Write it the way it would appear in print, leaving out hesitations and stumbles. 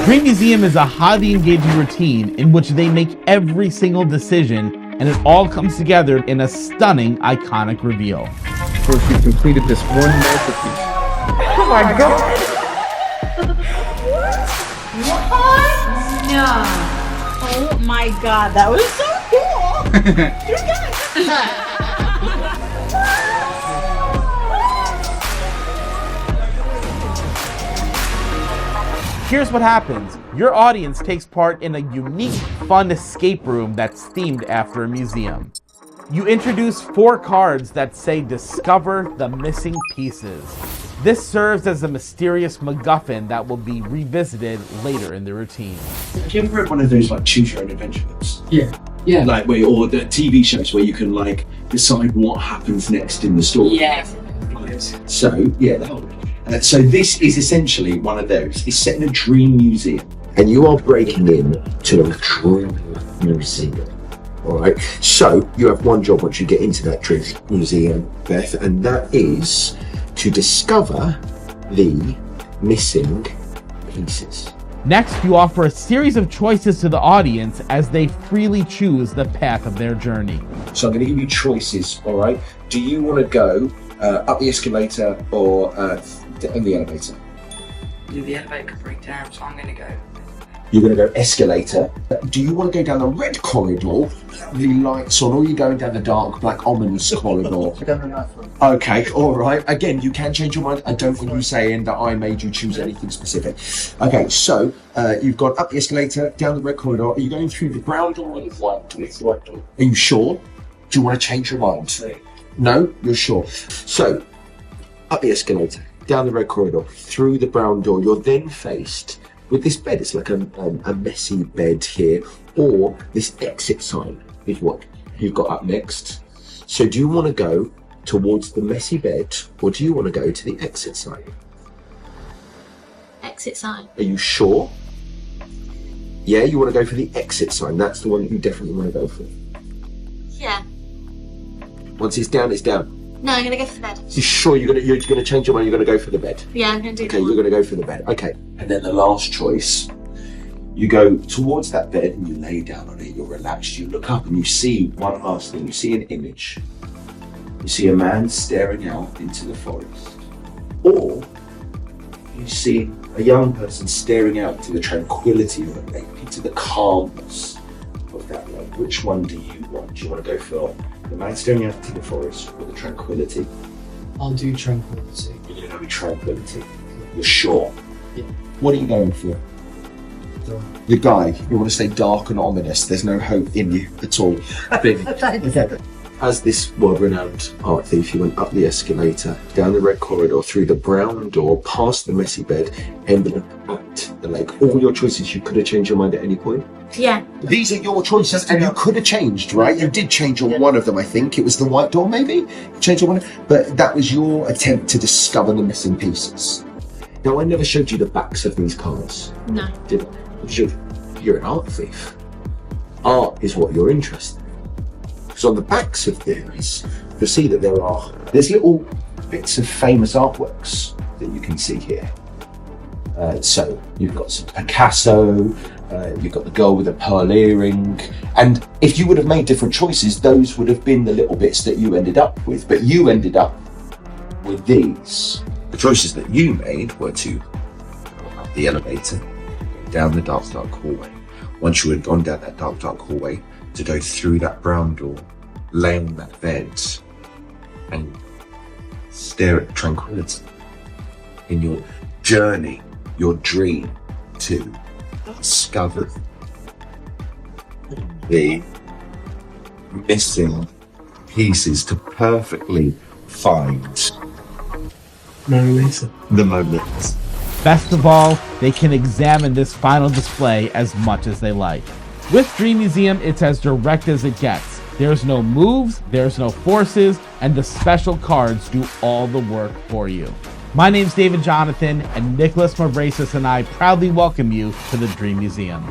Dream Museum is a highly engaging routine in which they make every single decision, and it all comes together in a stunning, iconic reveal. Of course, you've completed this one masterpiece. Oh my god! What? No. Oh my god, that was so cool! You're good! Here's what happens. Your audience takes part in a unique, fun escape room that's themed after a museum. You introduce 4 cards that say discover the missing pieces. This serves as a mysterious MacGuffin that will be revisited later in the routine. Have you ever read one of those like choose your own adventure books? Yeah. Like or the TV shows where you can like decide what happens next in the story. Yes. So yeah, that one. So this is essentially one of those. It's set in a dream museum, and you are breaking in to a dream museum. All right. So you have one job once you get into that dream museum, Beth, and that is to discover the missing pieces. Next, you offer a series of choices to the audience as they freely choose the path of their journey. So I'm going to give you choices. All right. Do you want to go up the escalator or in the elevator? The elevator could break down, so I'm gonna go. You're going to go escalator. Do you want to go down the red corridor, the lights on, or are you going down the dark, black, ominous corridor? Down the night one. Okay, all right. Again, you can change your mind. I don't want you saying that I made you choose anything specific. Okay, so you've gone up the escalator, down the red corridor. Are you going through the brown door or the white door? It's the white door. Are you sure? Do you want to change your mind? No, you're sure. So, up the escalator, down the red corridor, through the brown door. You're then faced with this bed. It's like a messy bed here, or this exit sign is what you've got up next. So do you want to go towards the messy bed, or do you want to go to the exit sign? Exit sign. Are you sure? Yeah, you want to go for the exit sign. That's the one that you definitely want to go for. Yeah. Once it's down, it's down. No, I'm gonna go for the bed. You sure you're gonna change your mind? You're gonna go for the bed. Yeah, I'm gonna do that. Okay, you're gonna go for the bed. Okay, and then the last choice, you go towards that bed and you lay down on it. You're relaxed. You look up and you see one last thing. You see an image. You see a man staring out into the forest, or you see a young person staring out into the tranquility of the lake, into the calmness of that lake. Which one do you want? Do you want to go for the man staring out into the forest or the tranquility? I'll do tranquility. You're going to go with tranquility. You're sure? Yeah. What are you going for? The guy. You want to stay dark and ominous. There's no hope in you at all. As this world-renowned art thief, you went up the escalator, down the red corridor, through the brown door, past the messy bed, ended up at the lake. All your choices, you could have changed your mind at any point. Yeah. These are your choices, and you could have changed, right? You did change on one of them, I think. It was the white door, maybe? You changed on one, but that was your attempt to discover the missing pieces. Now, I never showed you the backs of these cards. No. Did I? You're an art thief. Art is what you're interested in. Because on the backs of these, you'll see that there's little bits of famous artworks that you can see here. So you've got some Picasso, you've got the girl with the pearl earring, and if you would have made different choices, those would have been the little bits that you ended up with, but you ended up with these. The choices that you made were to go up the elevator, down the dark hallway. Once you had gone down that dark hallway, to go through that brown door, lay on that bed, and stare at tranquility in your journey, your dream to discover the missing pieces, to perfectly find Mona Lisa. the Mona Lisa. Best of all, they can examine this final display as much as they like. With Dream Museum, it's as direct as it gets. There's no moves, there's no forces, and the special cards do all the work for you. My name's David Jonathan, and Nikolas, Mavresis, and I proudly welcome you to the Dream Museum.